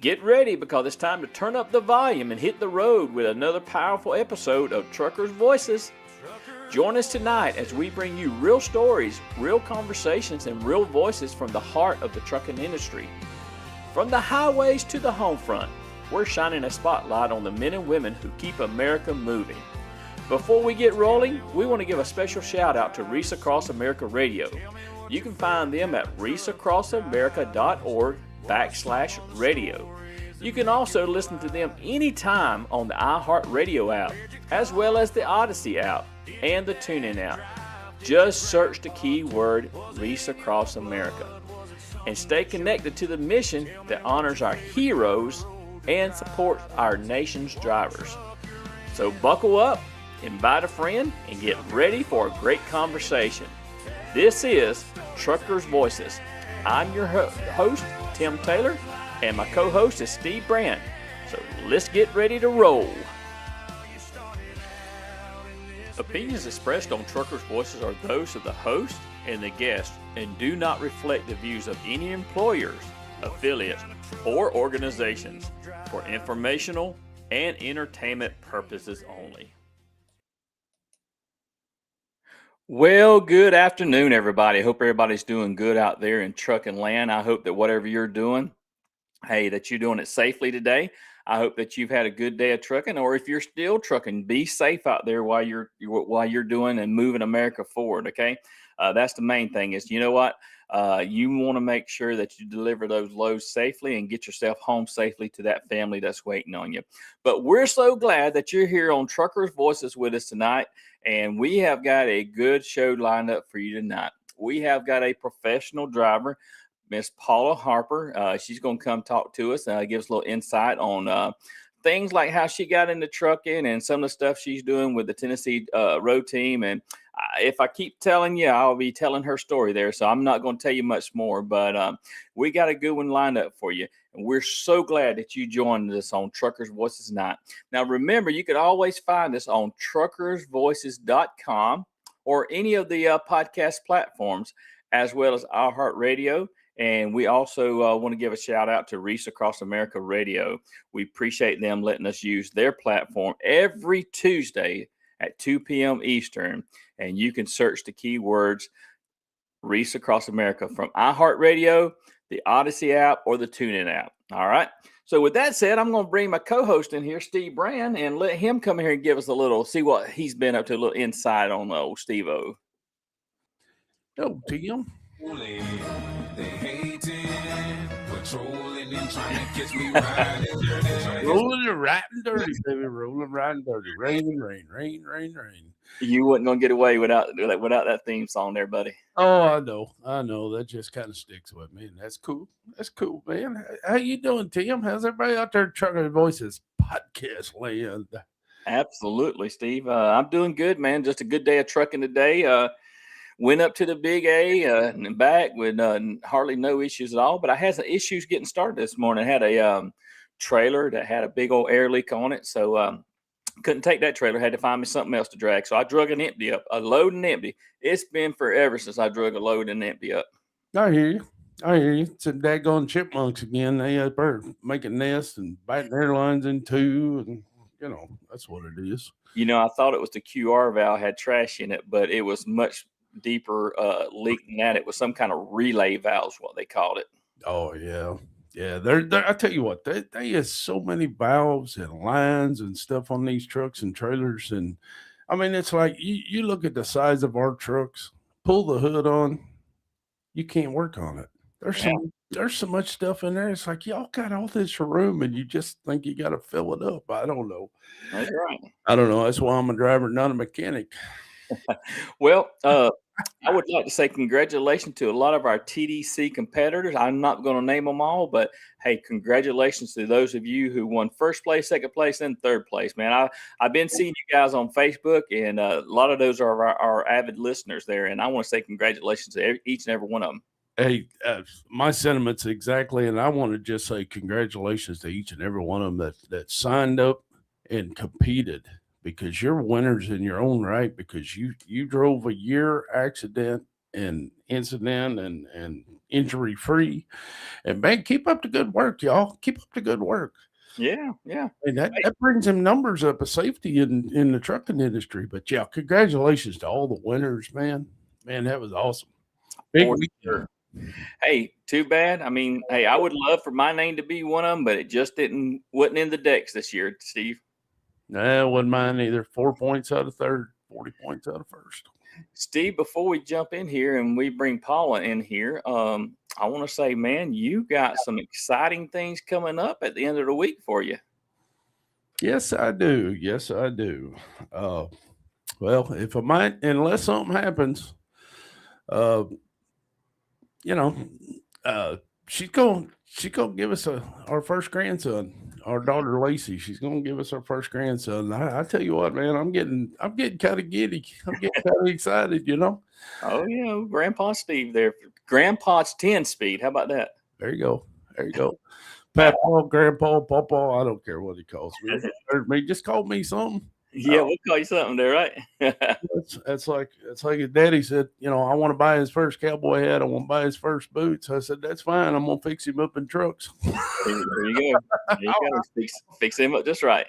Get ready because it's time to turn up the volume and hit the road with another powerful episode of Truckers' Voices. Join us tonight as we bring you real stories, real conversations, and real voices from the heart of the trucking industry. From the highways to the home front, we're shining a spotlight on the men and women who keep America moving. Before we get rolling, we want to give a special shout out to Reese Across America Radio. You can find them at reaseacrossamerica.org/radio. You can also listen to them anytime on the iHeartRadio app, as well as the Odyssey app and the TuneIn app. Just search the keyword Reese Across America and stay connected to the mission that honors our heroes and supports our nation's drivers. So buckle up, invite a friend, and get ready for a great conversation. This is Truckers' Voices. I'm your host, Tim Taylor, and my co-host is Steve Brand. So let's get ready to roll. Opinions expressed on Truckers' Voices are those of the host and the guest and do not reflect the views of any employers, affiliates, or organizations for informational and entertainment purposes only. Well, good afternoon, everybody. Hope everybody's doing good out there in trucking land. I hope that whatever you're doing, that you're doing it safely today. I hope that you've had a good day of trucking, or if you're still trucking, be safe out there while you're doing and moving America forward. Okay, that's the main thing. Is you know what you want to make sure that you deliver those loads safely and get yourself home safely to that family that's waiting on you. But we're so glad that you're here on Truckers' Voices with us tonight, and we have got a good show lined up for you tonight. We have got a professional driver, Miss Paula Harper. She's going to come talk to us and give us a little insight on things like how she got into trucking and some of the stuff she's doing with the Tennessee road team. And if I keep telling you, I'll be telling her story there. So I'm not going to tell you much more, but we got a good one lined up for you. And we're so glad that you joined us on Truckers' Voices tonight. Now, remember, you can always find us on truckersvoices.com or any of the podcast platforms, as well as iHeartRadio. And we also want to give a shout out to Reese Across America Radio. We appreciate them letting us use their platform every Tuesday at 2 p.m. Eastern. And you can search the keywords Reese Across America from iHeartRadio, the Odyssey app, or the TuneIn app. All right. So with that said, I'm going to bring my co-host in here, Steve Brand, and let him come here and give us see what he's been up to, a little insight on old Steve-O. Oh, Tim. They hating, patrolling and trying to catch me riding dirty. Rolling and riding dirty, baby. Rolling, riding dirty. Rain, rain, rain, rain, rain. You wasn't going to get away without that theme song there, buddy. Oh, I know. That just kind of sticks with me, and that's cool. That's cool, man. How you doing, Tim? How's everybody out there Trucker Voices podcast land? Absolutely, Steve. I'm doing good, man. Just a good day of trucking today. Went up to the Big A and back with hardly no issues at all. But I had some issues getting started this morning. I had a trailer that had a big old air leak on it. So couldn't take that trailer. Had to find me something else to drag. So I drug an empty up, a load and empty. It's been forever since I drug a load and empty up. I hear you. It's a daggone chipmunks again. They up there making nests and biting airlines in two. And, that's what it is. I thought it was the QR valve had trash in it, but it was much deeper leak than that. It was some kind of relay valves, what they called it. Oh yeah. They're I tell you what, they have so many valves and lines and stuff on these trucks and trailers, and I mean it's like you look at the size of our trucks, pull the hood on, you can't work on it. There's so much stuff in there. It's like y'all got all this room and you just think you got to fill it up. I don't know. That's right. I don't know. That's why I'm a driver, not a mechanic. Well, I would like to say congratulations to a lot of our TDC competitors. I'm not going to name them all, but hey, congratulations to those of you who won first place, second place, and third place, man. I've been seeing you guys on Facebook, and a lot of those are our avid listeners there, and I want to say congratulations to each and every one of them. Hey, my sentiments exactly, and I want to just say congratulations to each and every one of them that signed up and competed, because you're winners in your own right, because you drove a year accident incident and injury free. And man, keep up the good work, y'all. Keep up the good work. Yeah. And that brings them numbers up of safety in the trucking industry. But yeah, congratulations to all the winners, man. Man, that was awesome. Big For weekend. sure. Hey, too bad. I mean, hey, I would love for my name to be one of them, but it just wasn't in the decks this year, Steve. Nah, wasn't mine either. 4 points out of third, 40 points out of first. Steve, before we jump in here and we bring Paula in here, I want to say, man, you got some exciting things coming up at the end of the week for you. Yes, I do. Yes, I do. Well, if I might, unless something happens, uh, you know, uh, she's gonna give us our first grandson. Our daughter Lacey, she's gonna give us our first grandson. I tell you what, man, I'm getting kind of giddy. I'm getting kind of excited. Oh, yeah, Grandpa Steve there. Grandpa's 10 speed. How about that? There you go. There you go. Papa, Grandpa, Papa. I don't care what he calls me. Just call me something. Yeah, we'll call you something there, right? That's like his daddy said, I want to buy his first cowboy hat. I want to buy his first boots. I said, that's fine. I'm gonna fix him up in trucks. There you go. There you go. Fix him up just right.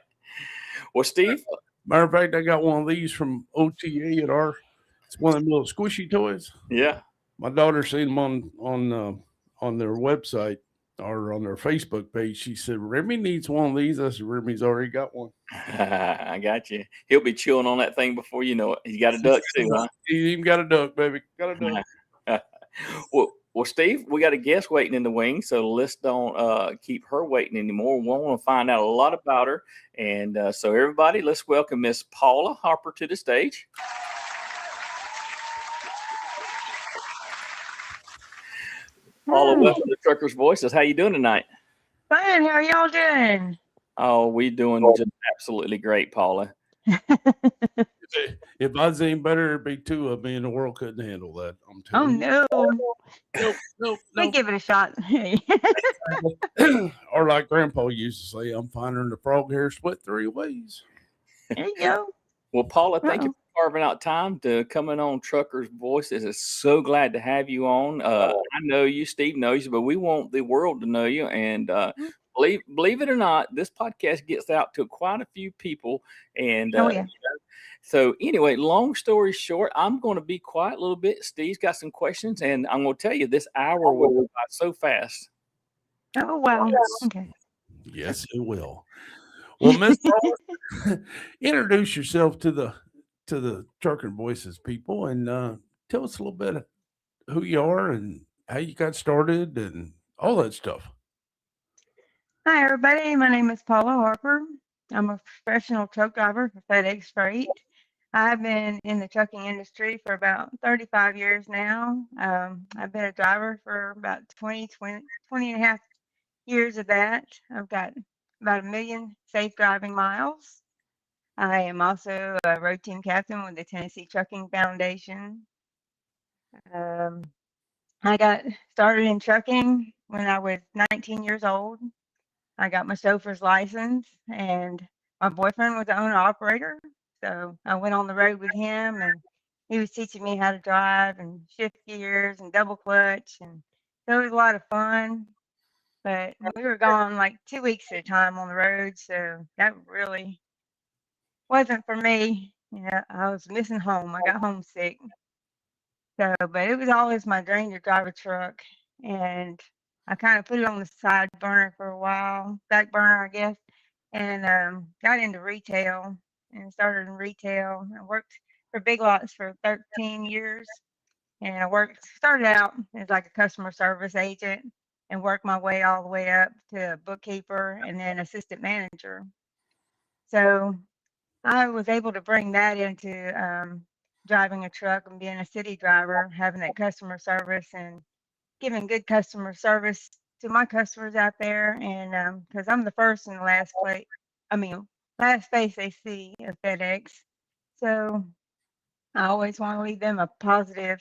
Well, Steve. Matter of fact, I got one of these from OTA it's one of them little squishy toys. Yeah. My daughter seen them on their website or on their Facebook page. She said, Remy needs one of these. I said, Remy's already got one. I got you. He'll be chewing on that thing before you know it. He's got a duck too, huh? He even got a duck, baby. Got a duck. Well, Steve, we got a guest waiting in the wings, so let's don't keep her waiting anymore. We want to find out a lot about her. And so everybody, let's welcome Miss Paula Harper to the stage. Paula, welcome to Truckers Voices. How you doing tonight? Fine. How are y'all doing? Oh, we doing just absolutely great, Paula. If I was any better, it'd be two of me, and the world couldn't handle that. I'm telling you. Nope. We give it a shot. Or like Grandpa used to say, I'm finer than the frog hair split three ways. There you go. Well, Paula, thank you for carving out time to coming on Truckers Voices. It's so glad to have you on. I know you, Steve knows you, but we want the world to know you. And believe it or not, this podcast gets out to quite a few people. And so anyway, long story short, I'm going to be quiet a little bit. Steve's got some questions, and I'm going to tell you this hour will go by so fast. Oh, wow. Okay. Yes, it will. Well, Miss Paula, introduce yourself to the Trucker Voices people, and tell us a little bit of who you are and how you got started and all that stuff. Hi, everybody. My name is Paula Harper. I'm a professional truck driver for FedEx Freight. I've been in the trucking industry for about 35 years now. I've been a driver for about 20 and a half years of that. I've got about 1 million safe driving miles. I am also a road team captain with the Tennessee Trucking Foundation. I got started in trucking when I was 19 years old. I got my chauffeur's license, and my boyfriend was the owner operator. So I went on the road with him, and he was teaching me how to drive and shift gears and double clutch. And so it was a lot of fun. But we were gone like 2 weeks at a time on the road. So that really wasn't for me. I was missing home. I got homesick. So, but it was always my dream to drive a truck. And I kind of put it on the side burner for a while, back burner, I guess, and got into retail and started in retail. I worked for Big Lots for 13 years, and started out as like a customer service agent and worked my way all the way up to a bookkeeper and then assistant manager. So I was able to bring that into driving a truck and being a city driver, having that customer service and giving good customer service to my customers out there. And because I'm the first and the last last face they see of FedEx. So I always want to leave them a positive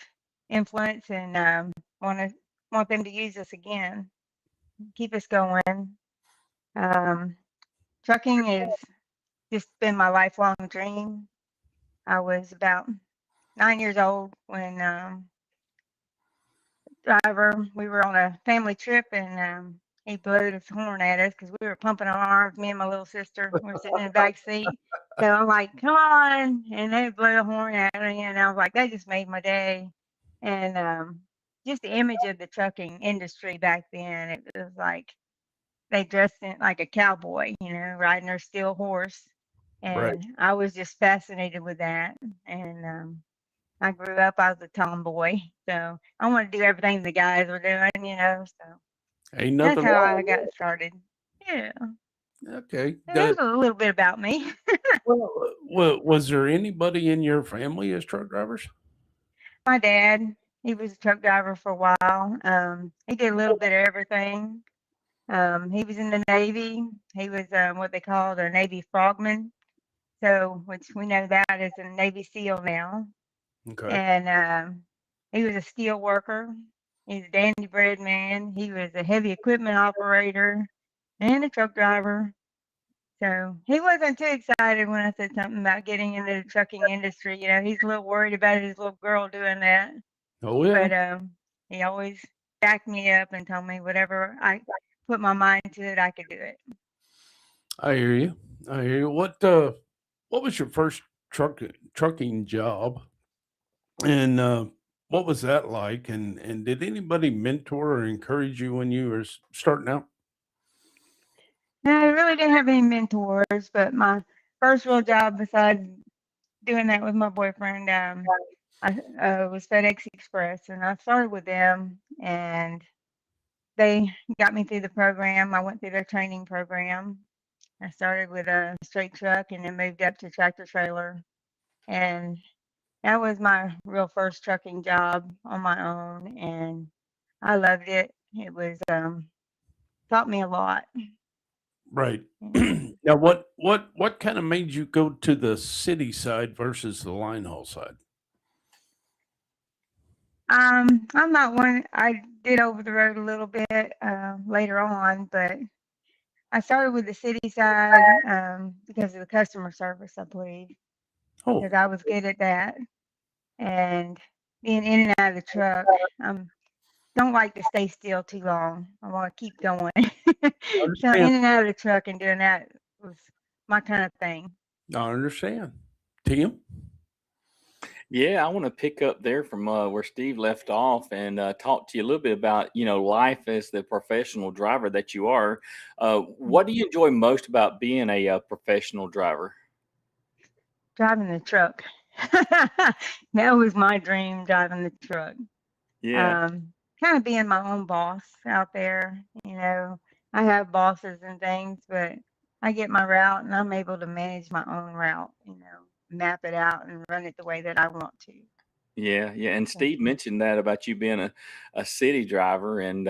influence and want them to use us again, keep us going. Trucking has just been my lifelong dream. I was about 9 years old when driver. We were on a family trip, and he blew his horn at us because we were pumping our arms. Me and my little sister were sitting in the back seat. So I'm like, "Come on!" And they blew a horn at me, and I was like, "That just made my day." And just the image of the trucking industry back then, it was like they dressed in like a cowboy, riding their steel horse. Right. And I was just fascinated with that. And I grew up, I was a tomboy. So I wanted to do everything the guys were doing. So Ain't that's nothing how wrong I with got started. Yeah. that. Okay. So there's a little bit about me. Was there anybody in your family as truck drivers? My dad, he was a truck driver for a while. He did a little bit of everything. He was in the Navy. He was what they called a Navy frogman. So, which we know that as a Navy SEAL now. Okay. And he was a steel worker. He's a dandy bread man. He was a heavy equipment operator and a truck driver. So he wasn't too excited when I said something about getting into the trucking industry. He's a little worried about his little girl doing that. Oh yeah. But he always backed me up and told me whatever I put my mind to it, I could do it. I hear you. I hear you. What was your first trucking job? And what was that like? And did anybody mentor or encourage you when you were starting out? Now, I really didn't have any mentors, but my first real job besides doing that with my boyfriend, I was FedEx Express, and I started with them, and they got me through the program. I went through their training program. I started with a straight truck and then moved up to tractor trailer, and that was my real first trucking job on my own, and I loved it. It was taught me a lot. Right. And, Now, what kind of made you go to the city side versus the line haul side? I'm not one. I did over the road a little bit later on, but I started with the city side because of the customer service, I believe, Oh, because I was good at that. And being in and out of the truck, don't like to stay still too long. I want to keep going. I So understand. in and out of the truck and doing that was my kind of thing. I understand. Tim? Yeah, I want to pick up there from where Steve left off and talk to you a little bit about life as the professional driver that you are. What do you enjoy most about being a professional driver? Driving the truck. That was my dream, driving the truck. Yeah, um, Kind of being my own boss out there. I have bosses and things, but I get my route and I'm able to manage my own route, map it out and run it the way that I want to. yeah. And So, Steve mentioned that about you being a city driver, and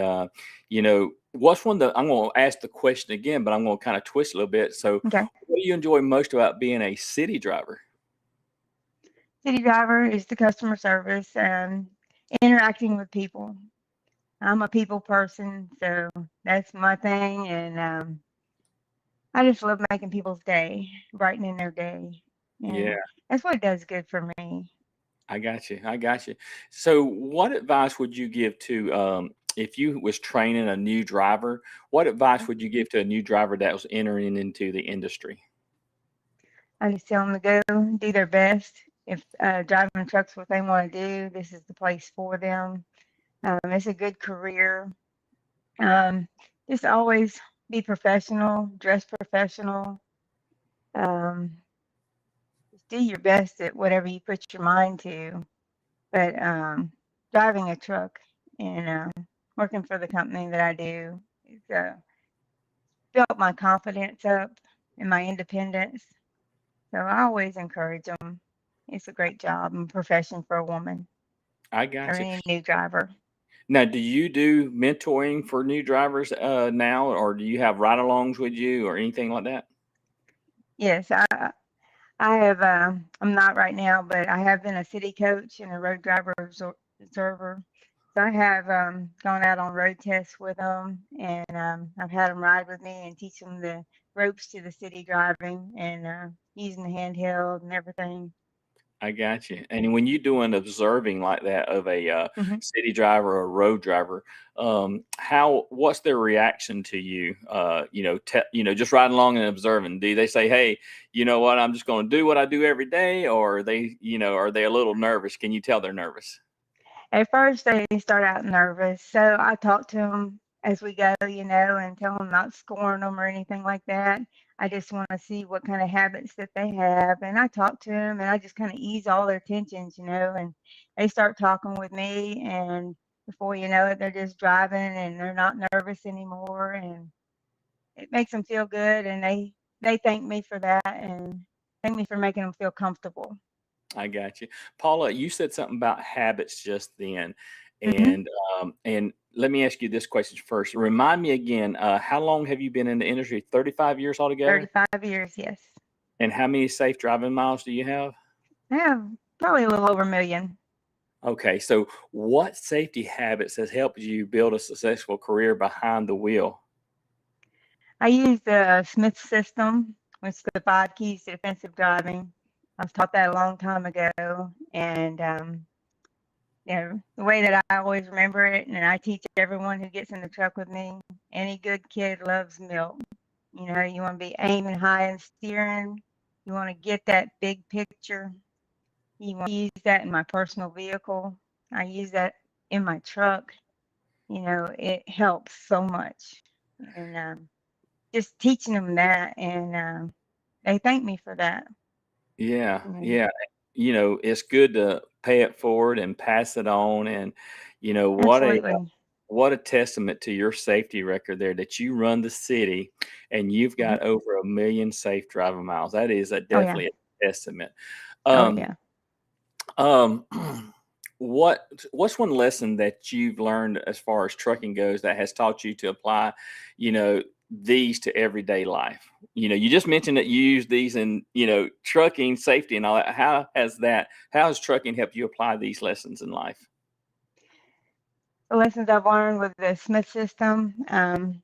what's one that I'm going to ask the question again, but I'm going to kind of twist a little bit. So, okay. what do you enjoy most about being a city driver? City driver is the customer service and interacting with people. I'm a people person, so that's my thing. And I just love making people's day, brightening their day. Yeah. And that's what does good for me. I got you. I got you. So, what advice would you give to if you was training a new driver? What advice would you give to a new driver that was entering into the industry? I just tell them to go do their best. If driving trucks what they want to do, this is the place for them. It's a good career. Um, just always be professional, dress professional. Um, just do your best at whatever you put your mind to. But driving a truck and working for the company that I do, it's built my confidence up and my independence. So I always encourage them. It's a great job and profession for a woman I or got you. any new driver. Now, do you do mentoring for new drivers now, or do you have ride-alongs with you, or anything like that? Yes, I have. I'm not right now, but I have been a city coach and a road driver observer. So I have gone out on road tests with them, and I've had them ride with me and teach them the ropes to the city driving and using the handheld and everything. I got you. And when you doing observing like that of a Mhm. city driver or a road driver, what's their reaction to you? Just riding along and observing. Do they say, "Hey, you know what? I'm just going to do what I do every day," or are they a little nervous? Can you tell they're nervous? At first, they start out nervous, so I talk to them as we go, and tell them not scoring them or anything like that. I just want to see what kind of habits that they have, and I talk to them, and I just kind of ease all their tensions, and they start talking with me, and before you know it, they're just driving, and they're not nervous anymore, and it makes them feel good, and they thank me for that, and thank me for making them feel comfortable. I got you. Paula, you said something about habits just then. Hmm. And let me ask you this question first. Remind me again, how long have you been in the industry? 35 years altogether? 35 years, yes. And how many safe driving miles do you have? I have probably a little over a million. Okay, so what safety habits has helped you build a successful career behind the wheel? I use the Smith system, which is the 5 keys to defensive driving. I was taught that a long time ago, and the way that I always remember it, and I teach everyone who gets in the truck with me. Any good kid loves milk. You want to be aiming high and steering. You want to get that big picture. You want to use that in my personal vehicle. I use that in my truck. It helps so much, and just teaching them that, and they thank me for that. Yeah, Mhm. yeah. It's good to pay it forward and pass it on. And Absolutely. what a testament to your safety record there that you run the city and you've Mhm. got over a million safe driving miles. That is Oh, yeah. definitely a testament. Oh, Um, yeah. um, what's one lesson that you've learned as far as trucking goes that has taught you to apply, you know, these to everyday life? You just mentioned that you use these in, trucking safety and all that. How has trucking helped you apply these lessons in life? The lessons I've learned with the Smith system, learning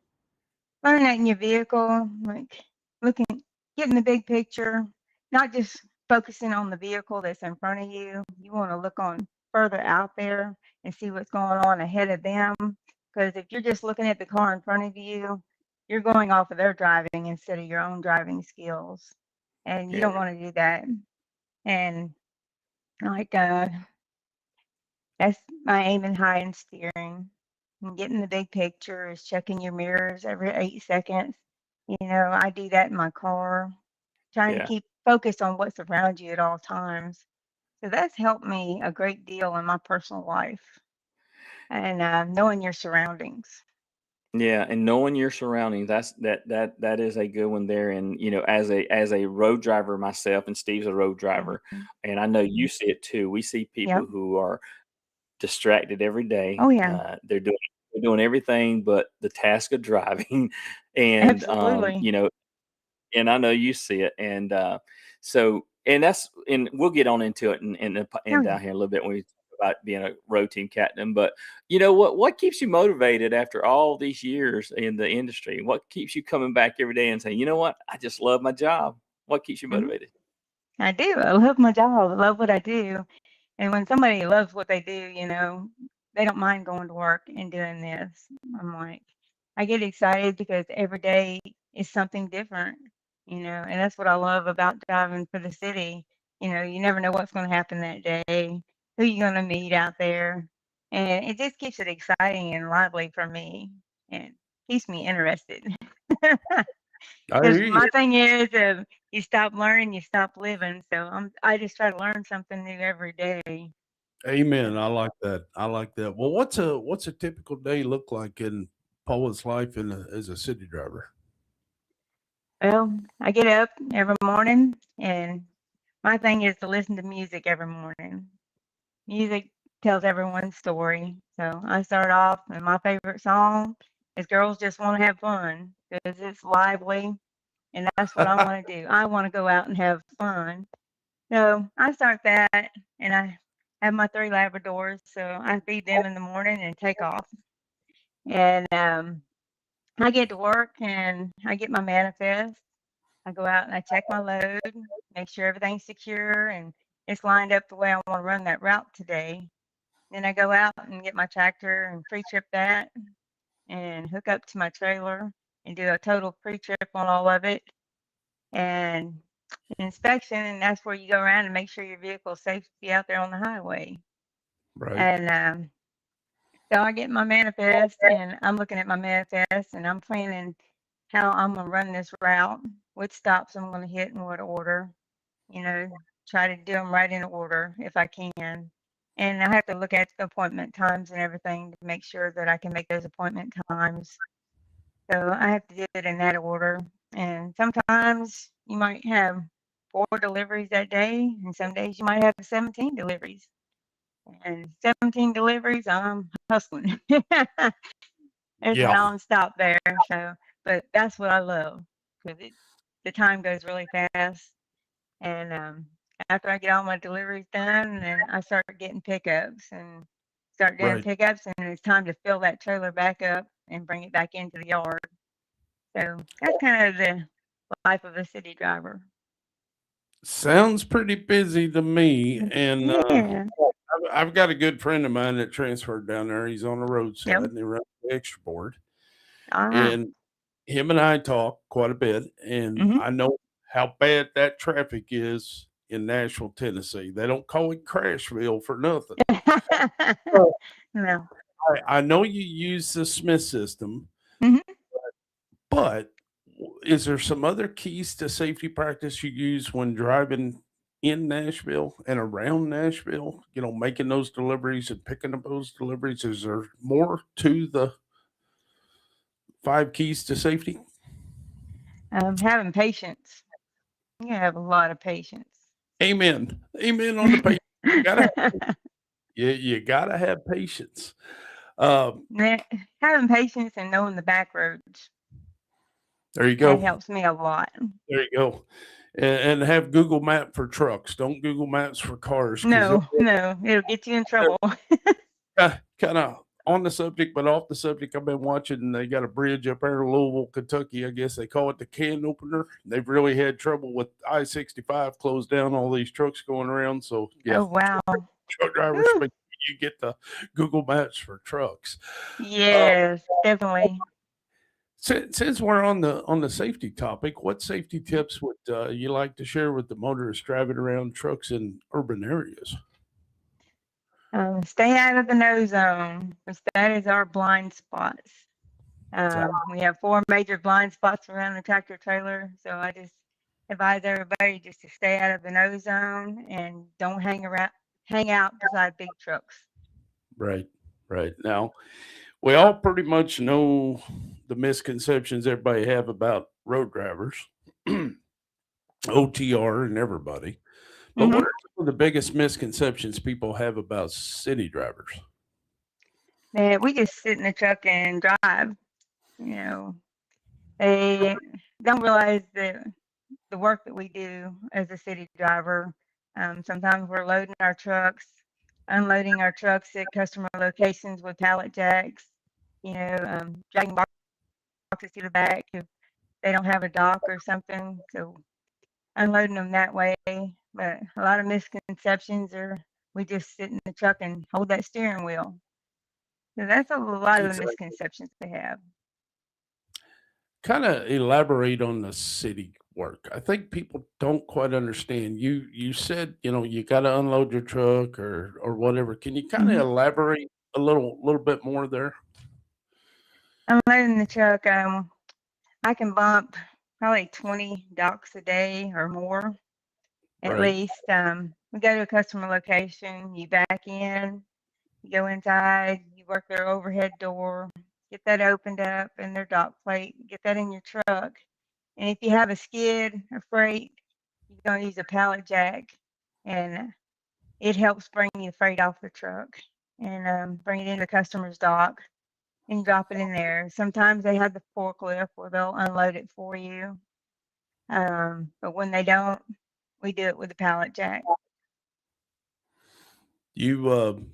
that in your vehicle, like looking, getting the big picture, not just focusing on the vehicle that's in front of you. You want to look on further out there and see what's going on ahead of them. Because if you're just looking at the car in front of you, you're going off of their driving instead of your own driving skills. And you Yeah, don't want to do that. And like, that's my aiming high and steering. And getting the big picture is checking your mirrors every 8 seconds. I do that in my car, trying to yeah. keep focused on what's around you at all times. So that's helped me a great deal in my personal life, and knowing your surroundings. Yeah, and knowing your surroundings, that is a good one there. And as a road driver myself, and Steve's a road driver, Mhm. and I know you see it too. We see people Yep. who are distracted every day. Oh, yeah. They're doing everything but the task of driving, and Absolutely. and I know you see it. And and we'll get on into it Oh, and yeah. down here a little bit when we talk about being a road team captain. But what keeps you motivated after all these years in the industry? What keeps you coming back every day and saying, you know what, I just love my job? What keeps you Mhm. motivated? I do. I love my job. I love what I do. And when somebody loves what they do, they don't mind going to work and doing this. I'm like, I get excited because every day is something different, and that's what I love about driving for the city. You never know what's going to happen that day, who you're going to meet out there. And it just keeps it exciting and lively for me and keeps me interested. I Because hear you. my thing is, you stop learning, you stop living. So I just try to learn something new every day. Amen. I like that. I like that. Well, what's a typical day look like in Paula's life as a city driver? Well, I get up every morning, and my thing is to listen to music every morning. Music tells everyone's story. So I start off, and my favorite song is Girls Just Want to Have Fun because it's lively, and that's what I want to do. I want to go out and have fun. So I start that, and I have my 3 Labradors, so I feed them in the morning and take off. And I get to work, and I get my manifest. I go out and I check my load, make sure everything's secure and it's lined up the way I want to run that route today. Then I go out and get my tractor and pre-trip that and hook up to my trailer and do a total pre-trip on all of it and inspection. And that's where you go around and make sure your vehicle is safe to be out there on the highway. Right. And so I get my manifest and I'm looking at my manifest and I'm planning how I'm going to run this route, what stops I'm going to hit in what order, try to do them right in order if I can. And I have to look at the appointment times and everything to make sure that I can make those appointment times. So I have to do it in that order. And sometimes you might have 4 deliveries that day, and some days you might have 17 deliveries. And 17 deliveries, I'm hustling. It's Yeah. nonstop there. So, but that's what I love because the time goes really fast. And after I get all my deliveries done, then I start getting pickups and start doing Right. pickups, and it's time to fill that trailer back up and bring it back into the yard. So that's kind of the life of a city driver. Sounds pretty busy to me. And Yeah. I've got a good friend of mine that transferred down there. He's on the roadside Yep. and he runs the extra board. Ah. And him and I talk quite a bit. And Mhm. I know how bad that traffic is in Nashville, Tennessee. They don't call it Crashville for nothing. No. I know you use the Smith system, Mhm. but is there some other keys to safety practice you use when driving in Nashville and around Nashville? Making those deliveries and picking up those deliveries. Is there more to the 5 keys to safety? Having patience. You have a lot of patience. Amen. Amen on the patience. You gotta, you gotta have patience. Having patience and knowing the back roads. There you That go. helps me a lot. There you go. And have Google Map for trucks. Don't Google Maps for cars. No, it'll get you in trouble. Kind of on the subject, but off the subject. I've been watching. They got a bridge up there in Louisville, Kentucky. I guess they call it the can opener. They've really had trouble with I-65 closed down. All these trucks going around. So yeah, Oh, wow. truck drivers, Whew. but you get the Google Maps for trucks. Yes, definitely. Since we're on the safety topic, what safety tips would you like to share with the motorists driving around trucks in urban areas? Stay out of the no zone because that is our blind spots. We have 4 major blind spots around the tractor trailer. So I just advise everybody just to stay out of the no zone and don't hang out beside big trucks. Right, right. Now, we all pretty much know the misconceptions everybody have about road drivers, OTR, and everybody. But Mhm. what are some of the biggest misconceptions people have about city drivers? Man, we just sit in the truck and drive. You know, they don't realize the work that we do as a city driver. Sometimes we're loading our trucks, unloading our trucks at customer locations with pallet jacks, dragging boxes to the back if they don't have a dock or something. So unloading them that way. But a lot of misconceptions are we just sit in the truck and hold that steering wheel. So that's a lot of the Exactly. misconceptions they have. Kind of elaborate on the city work. I think people don't quite understand. You said you got to unload your truck or whatever. Can you kind of Mhm. elaborate a little bit more there? Unloading the truck, I can bump probably 20 docks a day or more at Right. least. We go to a customer location, you back in, you go inside, you work their overhead door, get that opened up and their dock plate, get that in your truck. And if you have a skid or freight, you're going to use a pallet jack and it helps bring the freight off the truck and bring it into the customer's dock and drop it in there. Sometimes they have the forklift where they'll unload it for you. But when they don't, we do it with a pallet jack. You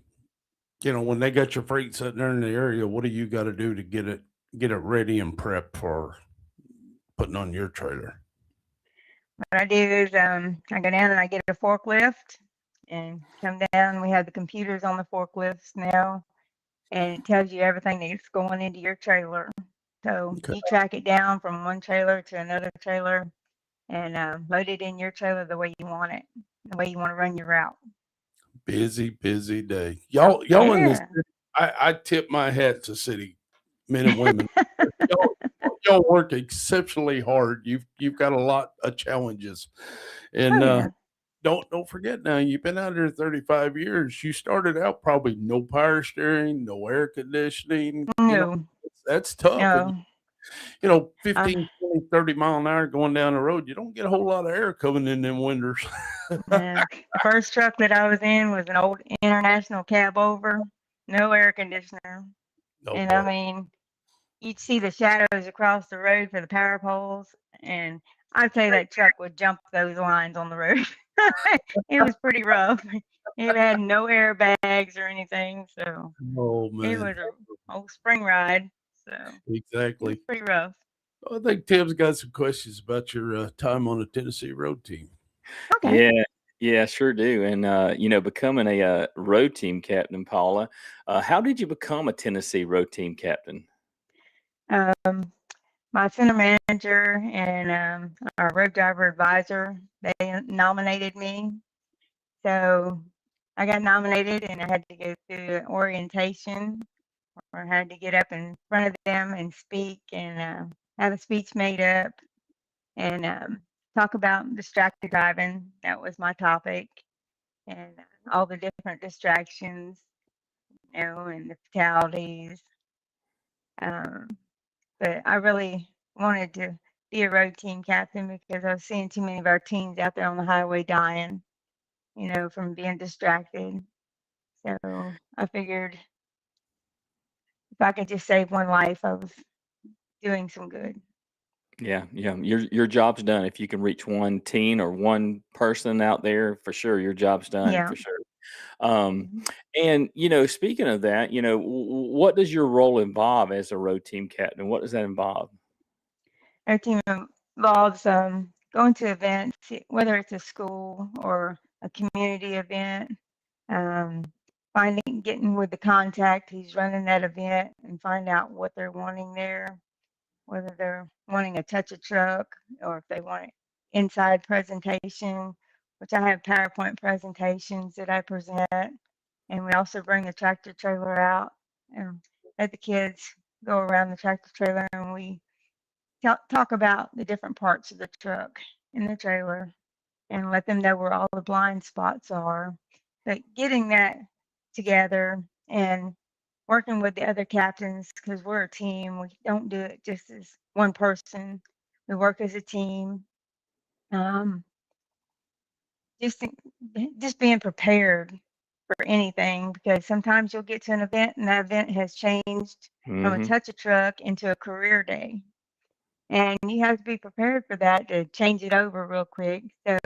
when they got your freight sitting there in the area, what do you got to do to get it ready and prep for putting on your trailer? What I do is I go down and I get a forklift and come down. We have the computers on the forklifts now, and it tells you everything that's going into your trailer. So Okay. you track it down from one trailer to another trailer and load it in your trailer the way you want it, the way you want to run your route. Busy day. Y'all in this Yeah. city, I tip my hat to city men and women. Y'all, y'all work exceptionally hard. You've got a lot of challenges. Oh And yeah. don't forget now, you've been out there 35 years. You started out probably no power steering, no air conditioning. No, That's tough. And no. 15, 20, 30 mile an hour going down the road, you don't get a whole lot of air coming in them windows. No. The first truck that I was in was an old international cab over, no air conditioner. No And I doubt. mean, you'd see the shadows across the road for the power poles. And I'd say that truck would jump those lines on the road. It was pretty rough. It had no airbags or anything. So Oh it man. was a old spring ride. So it was Exactly. pretty rough. I think Tim's got some questions about your time on the Tennessee road team. Okay. Yeah, yeah, sure do. And becoming a road team captain, Paula, how did you become a Tennessee road team captain? Um, my center manager and our road driver advisor, they nominated me. So I got nominated and I had to go through an orientation or I had to get up in front of them and speak and have a speech made up and talk about distracted driving. That was my topic and all the different distractions, and the fatalities. Um, but I really wanted to be a road team captain because I was seeing too many of our teams out there on the highway dying, from being distracted. So I figured if I could just save one life, I was doing some good. Yeah, yeah, your job's done. If you can reach one teen or one person out there, for sure, your job's done Yeah. for sure. Um, Mhm. and speaking of that, what does your role involve as a road team captain? What does that involve? Our team involves going to events, whether it's a school or a community event, um, getting with the contact who's running that event and find out what they're wanting there, whether they're wanting a touch a truck or if they want inside presentation, which I have PowerPoint presentations that I present. And we also bring a tractor trailer out and let the kids go around the tractor trailer and we talk about the different parts of the truck and the trailer and let them know where all the blind spots are. But getting that together and working with the other captains because we're a team. We don't do it just as one person. We work as a team. Um, just just being prepared for anything because sometimes you'll get to an event and that event has changed from a Hmm. touch a truck into a career day. And you have to be prepared for that to change it over real quick. So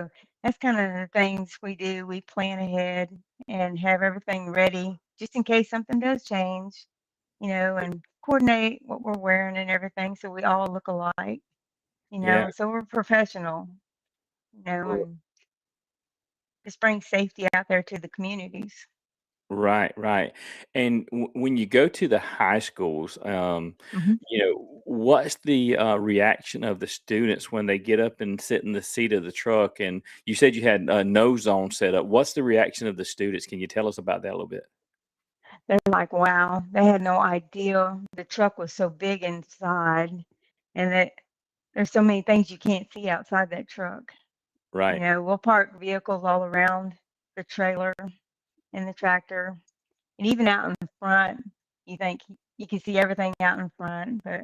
that's kind of the things we do. We plan ahead and have everything ready just in case something does change, and coordinate what we're wearing and everything so we all look alike, Yeah. so we're professional, and just bring safety out there to the communities. Right, right. And when you go to the high schools, Mhm. what's the reaction of the students when they get up and sit in the seat of the truck? And you said you had a no zone set up. What's the reaction of the students? Can you tell us about that a little bit? They're like, wow, they had no idea the truck was so big inside and that there's so many things you can't see outside that truck. Right. We'll park vehicles all around the trailer and the tractor, and even out in the front. You think you can see everything out in front, but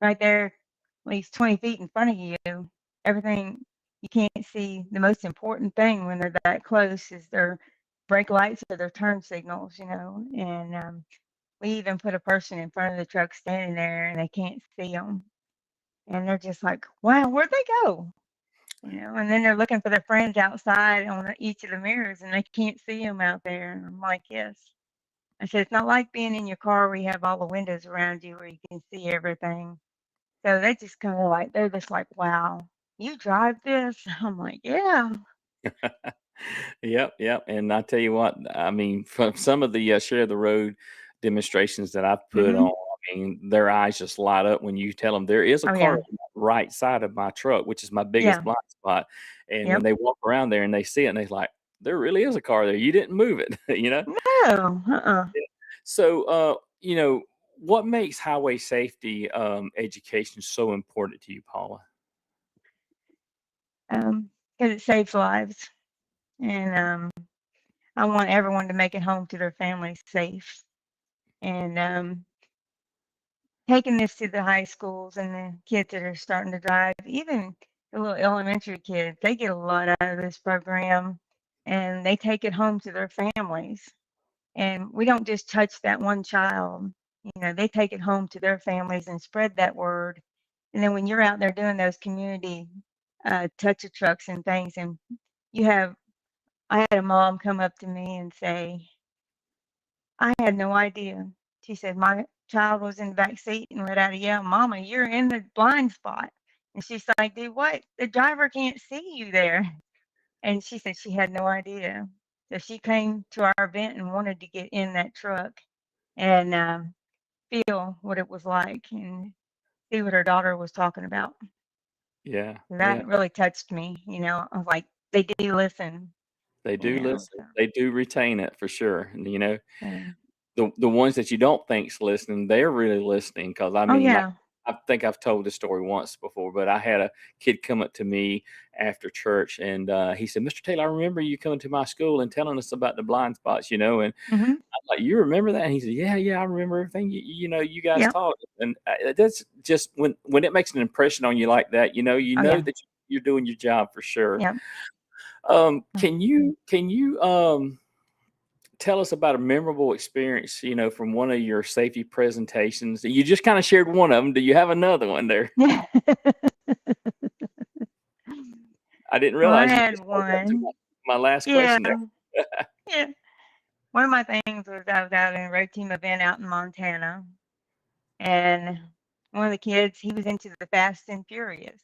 right there, at least 20 feet in front of you, everything you can't see. The most important thing when they're that close is their brake lights or their turn signals. And we even put a person in front of the truck standing there, and they can't see them, and they're just like, "Wow, where'd they go?" And then they're looking for their friends outside on each of the mirrors and they can't see them out there. And I'm like, yes. I said, it's not like being in your car where you have all the windows around you where you can see everything. So they just kind of like, they're just like, wow, you drive this? I'm like, yeah. Yep, yep. And I tell you what, I mean, from some of the share the road demonstrations that I've put Hmm. on, I mean, their eyes just light up when you tell them there is a Oh car yeah. on the right side of my truck, which is my biggest Yeah. blind spot. And when Yep. they walk around there and they see it, and they're like, there really is a car there. You didn't move it, you know? No. Uh-uh. So, what makes highway safety education so important to you, Paula? Because it saves lives, and I want everyone to make it home to their families safe. And taking this to the high schools and the kids that are starting to drive, even the little elementary kids, they get a lot out of this program, and they take it home to their families. And we don't just touch that one child, they take it home to their families and spread that word. And then when you're out there doing those community touch a trucks and things, and you have, I had a mom come up to me and say, I had no idea. She said, my child was in the back seat and let out a yell, Mama, you're in the blind spot. And she's like, dude, what? The driver can't see you there. And she said she had no idea. So she came to our event and wanted to get in that truck and feel what it was like and see what her daughter was talking about. Yeah, So yeah. that really touched me. I was like, they do listen, They do listen. so, They do retain it for sure. And so the ones that you don't think's listening, they're really listening. Cause I oh, mean, yeah. I think I've told this story once before, but I had a kid come up to me after church and he said, Mr. Taylor, I remember you coming to my school and telling us about the blind spots, and Hmm. I'm like, you remember that? And he said, yeah, yeah, I remember everything you guys Yep. taught. And that's just when it makes an impression on you like that, Oh, yeah. that you're doing your job for sure. Yep. Can you tell us about a memorable experience, from one of your safety presentations? You just kind of shared one of them. Do you have another one there? Yeah. I didn't Well, I realize you had just told that to one. my last Yeah. question there. Yeah. One of my things was I was out in a road team event out in Montana, and one of the kids, he was into the Fast and Furious,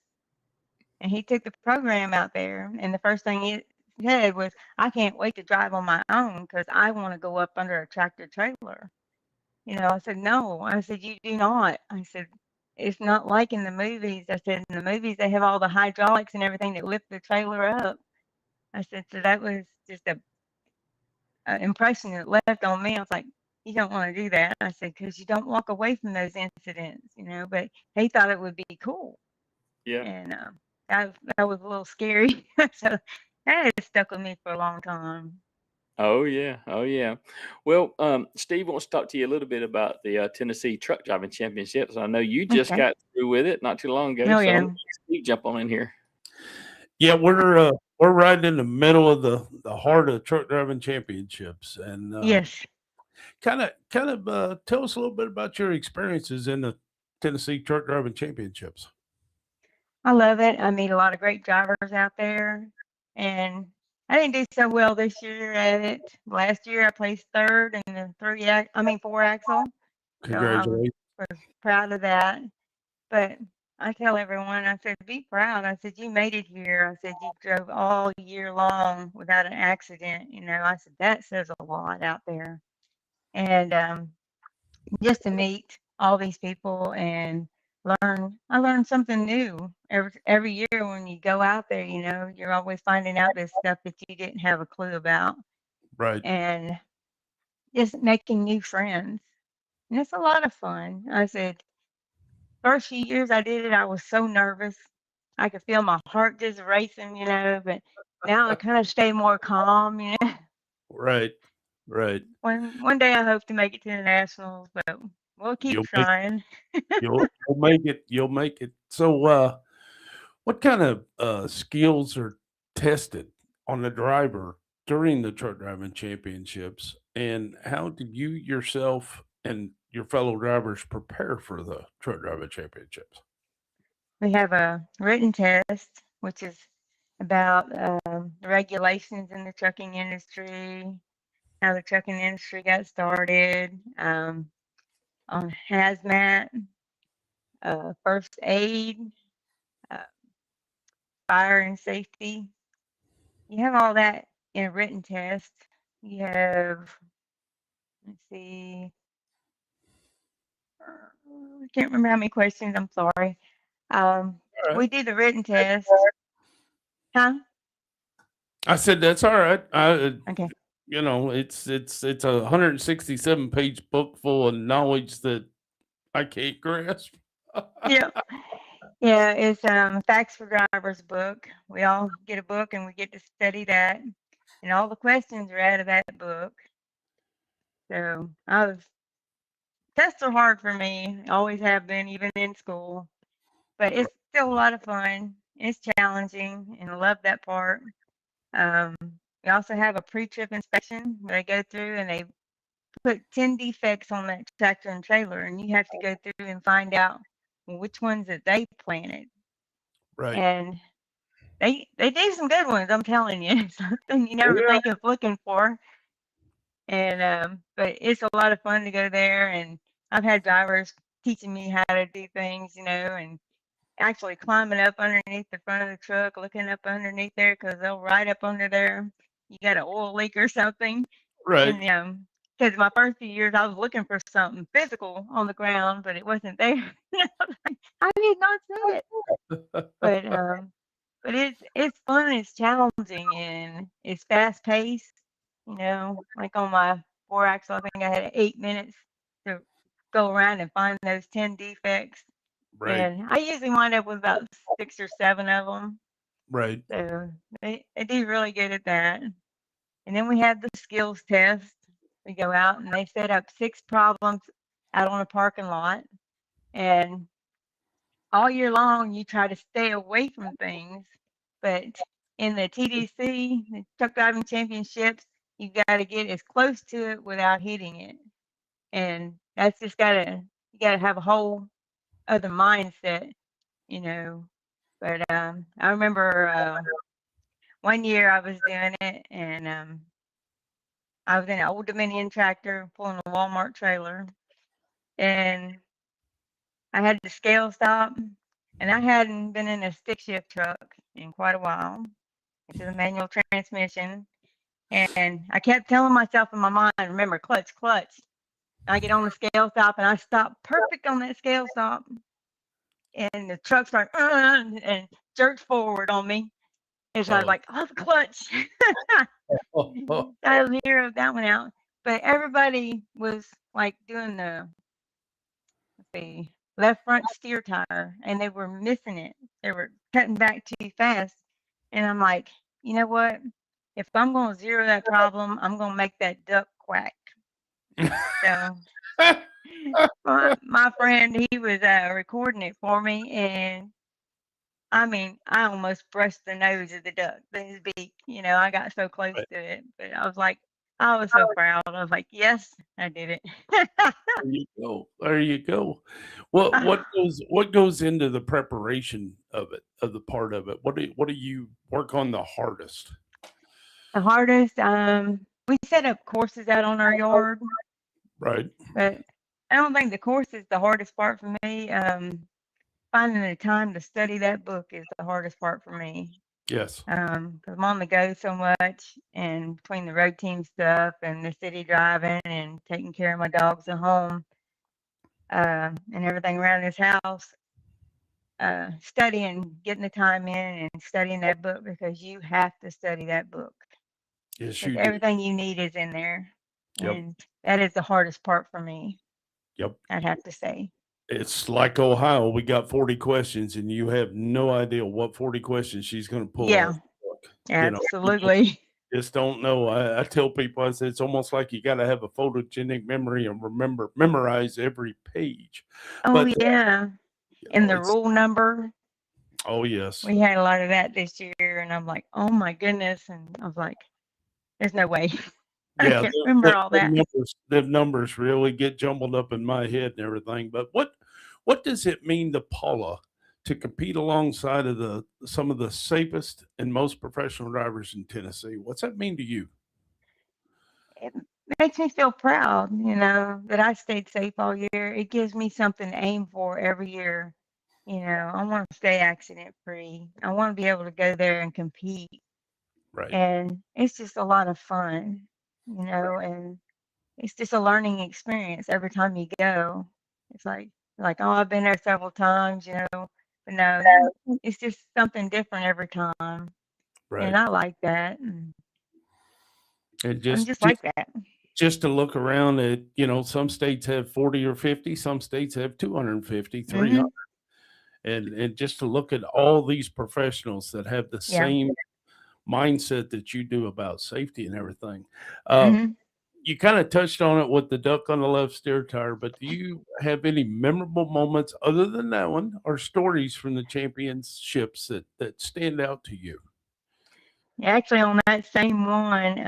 and he took the program out there, and the first thing he said was, "I can't wait to drive on my own because I want to go up under a tractor trailer." I said, "No." I said, "You do not." I said, "It's not like in the movies." I said, "In the movies, they have all the hydraulics and everything that lift the trailer up." I said, "So that was just a impression it left on me." I was like, "You don't want to do that." I said, "Because you don't walk away from those incidents." But he thought it would be cool, Yeah. and that was a little scary. So that has stuck with me for a long time. Oh yeah. Oh yeah. Well, Steve wants to talk to you a little bit about the Tennessee Truck Driving Championships. I know you just Okay. got through with it not too long ago, Oh so I'm gonna yeah. let Steve jump on in here. Yeah, we're right in the middle of the heart of truck driving championships, and Yes. kind of tell us a little bit about your experiences in the Tennessee Truck Driving Championships. I love it. I meet a lot of great drivers out there, and I didn't do so well this year at it. Last year I placed third in the four axle, so Congratulations. was proud of that. But I tell everyone, I said, be proud. I said, you made it here. I said, you drove all year long without an accident. I said, that says a lot out there. And just to meet all these people and I learned something new every year when you go out there. You're always finding out this stuff that you didn't have a clue about, Right. and just making new friends. And it's a lot of fun. I said, first few years I did it, I was so nervous. I could feel my heart just racing. But now I kind of stay more calm. Right. Right. One day I hope to make it to the nationals, but we'll keep You'll make trying. you'll make it. You'll make it. So, what kind of skills are tested on the driver during the truck driving championships, and how do you yourself and your fellow drivers prepare for the truck driving championships? We have a written test, which is about the regulations in the trucking industry, how the trucking industry got started, on hazmat, first aid, uh, fire and safety. you have all that in a written test. You have, let's see, I can't remember how many questions. I'm sorry. All right. We do the written test. Huh? I said that's all right. Okay. It's a 167-page book full of knowledge that I can't grasp. Yeah. Yeah, it's Facts for Drivers book. We all get a book and we get to study that. And all the questions are out of that book. So tests are hard for me. Always have been, even in school. But it's still a lot of fun. It's challenging, and I love that part. Um, we also have a pre-trip inspection where they go through and they put 10 defects on that tractor and trailer, and you have to go through and find out which ones that they planted. Right. And they do some good ones, I'm telling you. Something you never Yeah. think of looking for. And but it's a lot of fun to go there, and I've had drivers teaching me how to do things, and actually climbing up underneath the front of the truck, looking up underneath there because they'll ride up under there. You got an oil leak or something. Right. And because my first few years, I was looking for something physical on the ground, but it wasn't there. I did not see it. But it's fun, it's challenging, and it's fast paced. Like on my 4 axle, I think I had 8 minutes to go around and find those 10 defects. Right. And I usually wind up with about 6 or 7 of them. Right. So they do really good at that. And then we have the skills test. We go out and they set up 6 problems out on a parking lot. And all year long, you try to stay away from things. But in the TDC, the Truck Driving Championships, you got to get as close to it without hitting it. And that's just you got to have a whole other mindset, you know. But I remember one year I was doing it, and I was in an old Dominion tractor pulling a Walmart trailer, and I had to scale stop, and I hadn't been in a stick shift truck in quite a while. This is a manual transmission, and I kept telling myself in my mind, remember, clutch, clutch. I get on the scale stop, and I stop perfect on that scale stop, and the truck started and jerked forward on me. And so I was Oh. like, oh, the clutch. I zeroed that one out. But everybody was like doing the left front steer tire, and they were missing it. They were cutting back too fast. And I'm like, you know what? If I'm going to zero that problem, I'm going to make that duck quack. So my friend, he was recording it for me, and I mean, I almost brushed the nose of the duck, his beak. I got so close Right. to it, but I was so proud. I was like, yes, I did it. There you go. There you go. What goes into the preparation of it, of the part of it? What do you work on the hardest? The hardest, we set up courses out on our yard, Right. but I don't think the course is the hardest part for me. Finding the time to study that book is the hardest part for me. Yes. Because I'm on the go so much, and between the road team stuff and the city driving and taking care of my dogs at home, and everything around this house, studying, getting the time in and studying that book, because you have to study that book. Yes, Because you do. everything you need is in there. Yep. And that is the hardest part for me, Yep. I'd have to say. It's like Ohio. We got 40 questions, and you have no idea what 40 questions she's going to pull out Yeah, of the book. You absolutely. just don't know. I tell people, I say it's almost like you got to have a photogenic memory and memorize every page. Oh, But yeah. And the it's rule number, oh yes, we had a lot of that this year. And I'm like, oh my goodness. And I was like, there's no way. I yeah. can't remember all that. The numbers really get jumbled up in my head and everything. But what does it mean to Paula to compete alongside of some of the safest and most professional drivers in Tennessee? What's that mean to you? It makes me feel proud, that I stayed safe all year. It gives me something to aim for every year. I want to stay accident free. I want to be able to go there and compete. Right. and it's just a lot of fun, and it's just a learning experience every time you go. It's like, oh, I've been there several times, but no, it's just something different every time, and Right. I like that. And And I'm just just just like that. just to look around at, some states have 40 or 50, some states have 250, 300. Mhm. And just to look at all these professionals that have the Yeah. same mindset that you do about safety and everything. Uh, Mhm. you kind of touched on it with the duck on the left steer tire, but do you have any memorable moments other than that one or stories from the championships that stand out to you? Actually, on that same one,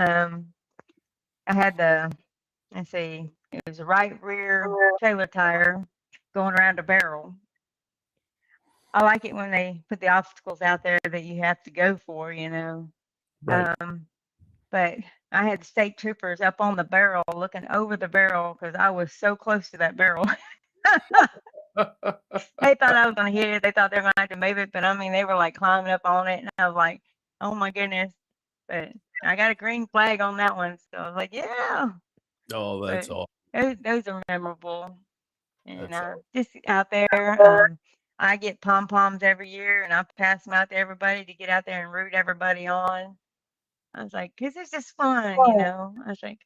I had let's see, it was a right rear trailer tire going around a barrel. I like it when they put the obstacles out there that you have to go for. Right. Um, but I had state troopers up on the barrel looking over the barrel because I was so close to that barrel. They thought I was going to hit it. They thought they were going to have to move it. But I mean, they were like climbing up on it. And I was like, oh my goodness. But I got a green flag on that one. So I was like, yeah. Oh, But that's all. those are memorable. And That's all. just out there, I get pom poms every year and I pass them out to everybody to get out there and root everybody on. I was like, because it's just fun. I was like,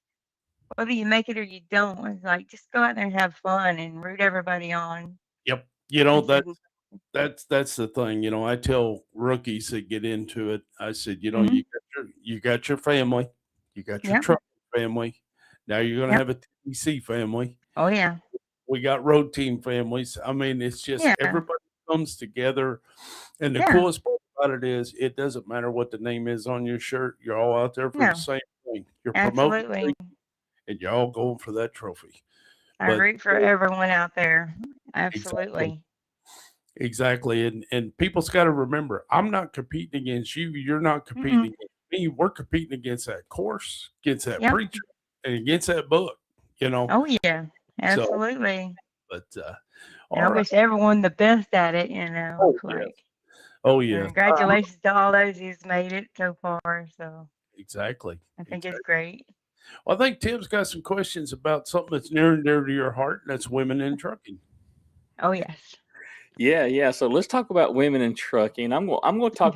whether you make it or you don't, it's like, just go out there and have fun and root everybody on. Yep. I said, That's the thing. I tell rookies that get into it, I said, hmm you got your family, you got your yep, truck family. Now you're gonna yep. have a TC family. Oh, yeah. We got road team families. I mean, it's just Yeah. everybody comes together. And the Yeah. coolest part about it is it doesn't matter what the name is on your shirt. You're all out there for the No, same thing. You're promoting absolutely. and you're all going for that trophy. I But root for everyone out there. exactly. Absolutely. Exactly. And people's got to remember, I'm not competing against you. You're not competing Mm-mm. against me. We're competing against that course, against that Yep. preacher, and against that book. Oh, yeah. So, Absolutely. but And I all right. wish everyone the best at it. Oh It's yes. like, Oh so yes. congratulations to all those who's made it so far. So Exactly. I think it's Exactly. great. Well, I think Tim's got some questions about something that's near and dear to your heart, and that's women in trucking. Oh, yes. Yeah, yeah. So let's talk about women in trucking. I'm going to talk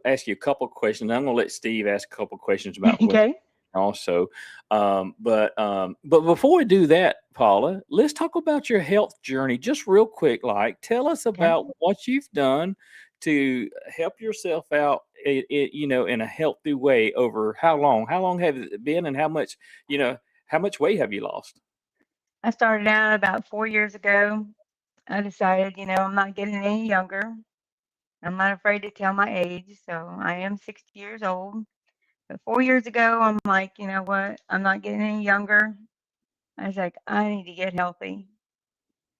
ask you a couple questions. I'm going to let Steve ask a couple questions about women Okay. also. But before we do that, Paula, let's talk about your health journey just real quick. Like, tell us Okay. about what you've done to help yourself out, in a healthy way over how long? How long have it been, and how much weight have you lost? I started out about 4 years ago. I decided, I'm not getting any younger. I'm not afraid to tell my age. So I am 60 years old. But 4 years ago, I'm like, you know what? I'm not getting any younger. I was like, I need to get healthy.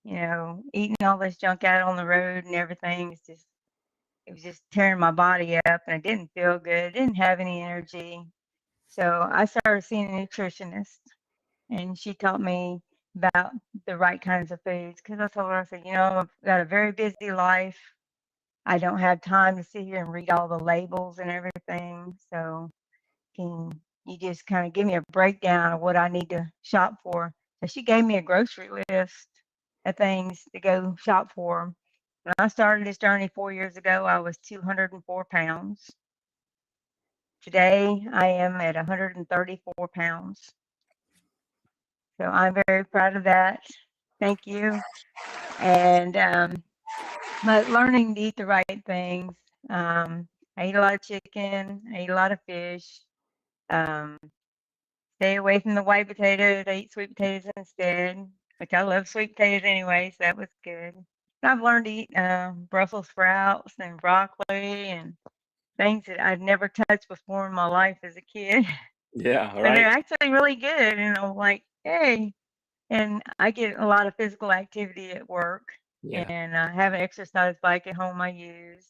Eating all this junk out on the road and everything is just, it was just tearing my body up and I didn't feel good. Didn't have any energy. So I started seeing a nutritionist and she taught me about the right kinds of foods because I told her, I said, I've got a very busy life. I don't have time to sit here and read all the labels and everything. So can you just kind of give me a breakdown of what I need to shop for? So she gave me a grocery list of things to go shop for. When I started this journey 4 years ago, I was 204 pounds. Today, I am at 134 pounds. So I'm very proud of that. Thank you. And but learning to eat the right things. I eat a lot of chicken. I eat a lot of fish. Um, Stay away from the white potatoes. I eat sweet potatoes instead, which I love sweet potatoes anyway, so that was good. And I've learned to eat Brussels sprouts and broccoli and things that I'd never touched before in my life as a kid. Yeah, But they're right. actually really good. And I'm like, hey. And I get a lot of physical activity at work. Yeah, And I have an exercise bike at home I use.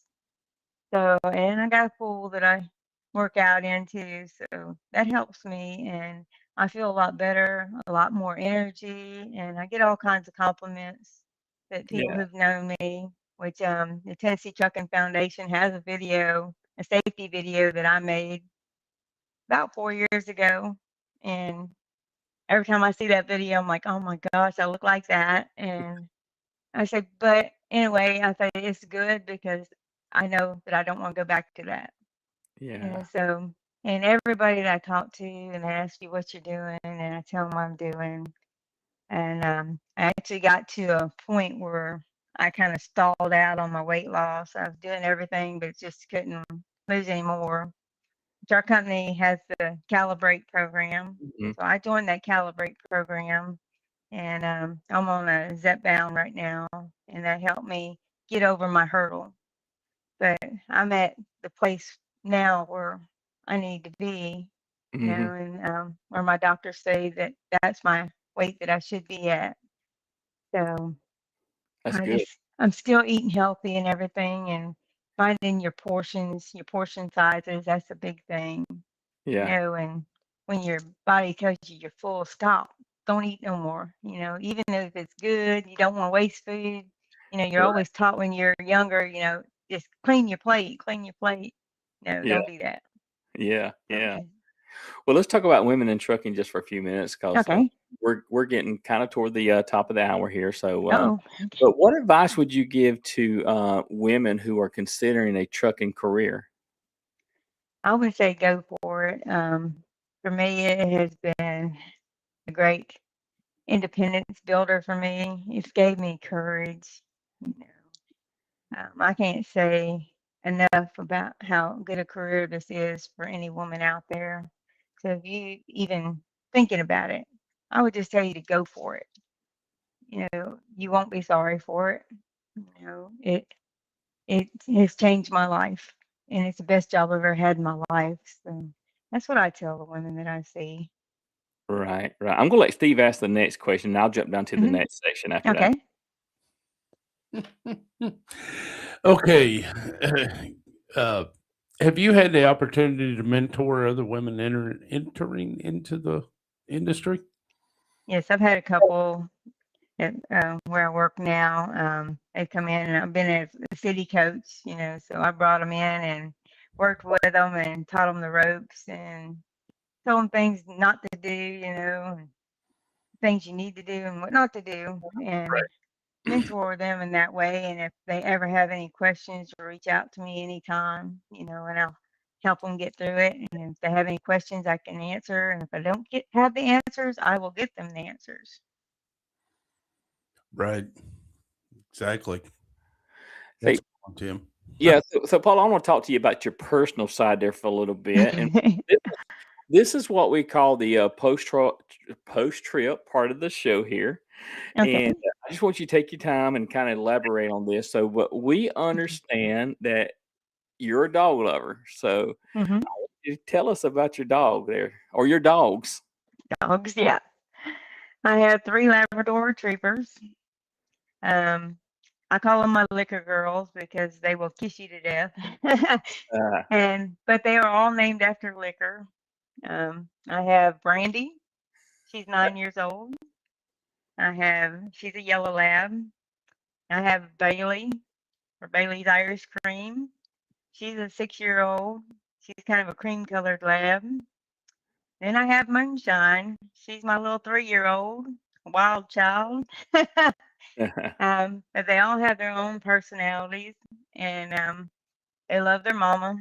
So, and I got a pool that I work out into, so that helps me, and I feel a lot better, a lot more energy, and I get all kinds of compliments that people yeah, who've known me, which the Tennessee Trucking Foundation has a safety video that I made, about 4 years ago, and every time I see that video, I'm like, oh my gosh, I look like that. And I said, but anyway, I say it's good because I know that I don't want to go back to that. Yeah. And so, and everybody that I talk to and they ask you what you're doing, and I tell them what I'm doing. And I actually got to a point where I kind of stalled out on my weight loss. I was doing everything, but just couldn't lose any more. So our company has the Calibrate program. Mhm. So I joined that Calibrate program, and I'm on a Zepbound right now, and that helped me get over my hurdle. But I'm at the place now where I need to be, Mhm. and where my doctors say that that's my weight that I should be at. So That's good. I'm still eating healthy and everything, and finding your portions, your portion sizes. That's a big thing, Yeah. and when your body tells you you're full, stop. Don't eat no more. Even if it's good, you don't want to waste food. You're Right. always taught when you're younger, just clean your plate, clean your plate. No, Yeah. don't do that. Yeah. Don't Yeah. do- Well, let's talk about women in trucking just for a few minutes because Okay. we're getting kind of toward the top of the hour here. So, Oh, okay. but what advice would you give to women who are considering a trucking career? I would say go for it. For me, it has been a great independence builder for me. It's gave me courage. You I can't say enough about how good a career this is for any woman out there. So if you even thinking about it, I would just tell you to go for it. You won't be sorry for it. It has changed my life, and it's the best job I've ever had in my life. So that's what I tell the women that I see. Right. Right. I'm gonna let Steve ask the next question, and I'll jump down to the Hmm. next section after that. Okay. Okay. Uh, have you had the opportunity to mentor other women entering into the industry? Yes, I've had a couple at where I work now. They come in, and I've been a city coach, so I brought them in and worked with them and taught them the ropes and told them things not to do, and things you need to do and what not to do, and mentor them in that way. And if they ever have any questions, reach out to me anytime, and I'll help them get through it. And if they have any questions, I can answer. And if I don't have the answers, I will get them the answers. Right. Exactly. That's Say, on Tim. yeah. So, Paul, I want to talk to you about your personal side there for a little bit, and Okay. this is what we call the post trip part of the show here. Okay. And I just want you to take your time and kind of elaborate on this. So, but we understand that you're a dog lover. So, Hmm. you tell us about your dog there or your dogs. Dogs, yeah. I have three Labrador retrievers. Um, I call them my liquor girls because they will kiss you to death. Uh, But they are all named after liquor. I have Brandy. She's 9 years old. She's a yellow lab. I have Bailey, or Bailey's Irish Cream. She's a 6-year-old. She's kind of a cream colored lab. Then I have Moonshine. She's my little 3-year-old, wild child. But they all have their own personalities, and they love their mama,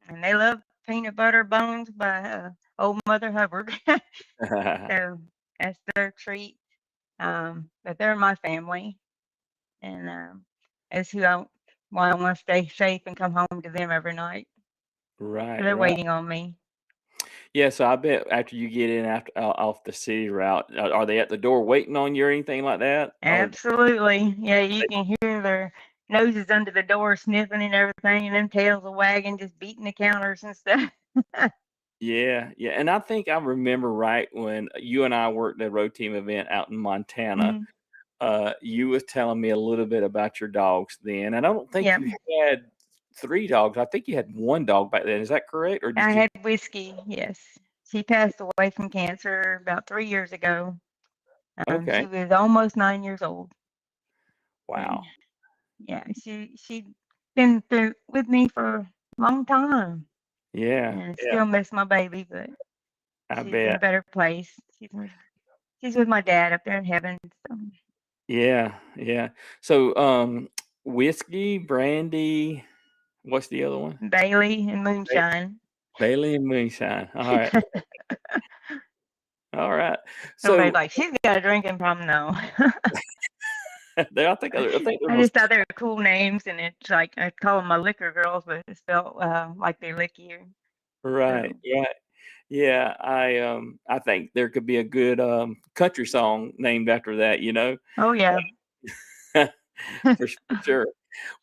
and they love Peanut Butter Bones by old Mother Hubbard. So that's their treat. But they're my family, and that's why I want to stay safe and come home to them every night. So right, they're right. waiting on me. Yeah, so I bet after you get in after off the city route, are they at the door waiting on you or anything like that? Or Absolutely. Yeah, you can hear their noses under the door sniffing and everything, and them tails are wagging, just beating the counters and stuff. yeah, yeah. And I think I remember right when you and I worked at a road team event out in Montana. Mhm. You was telling me a little bit about your dogs then, and I don't think Yep. you had 3 dogs. I think you had 1 dog back then. Is that correct? Or I did you? had Whiskey. Yes. She passed away from cancer about 3 years ago. Okay. She was almost 9 years old. And Wow. yeah, she'd been through with me for a long time. Yeah. and Yeah. still miss my baby, but I she's in a bet. better place. She's with my dad up there in heaven. So. Yeah. Yeah. So, whiskey, brandy. What's the other one? Bailey and Ba- moonshine. Bailey and moonshine. All right. All right. Everybody's So like, she's got a drinking problem. No. I think there I was just thought they were cool names, and it's like I call them my liquor girls, but it's spelled like they lick you. right. So, Yeah. Yeah. I think there could be a good country song named after that. oh yeah. For sure.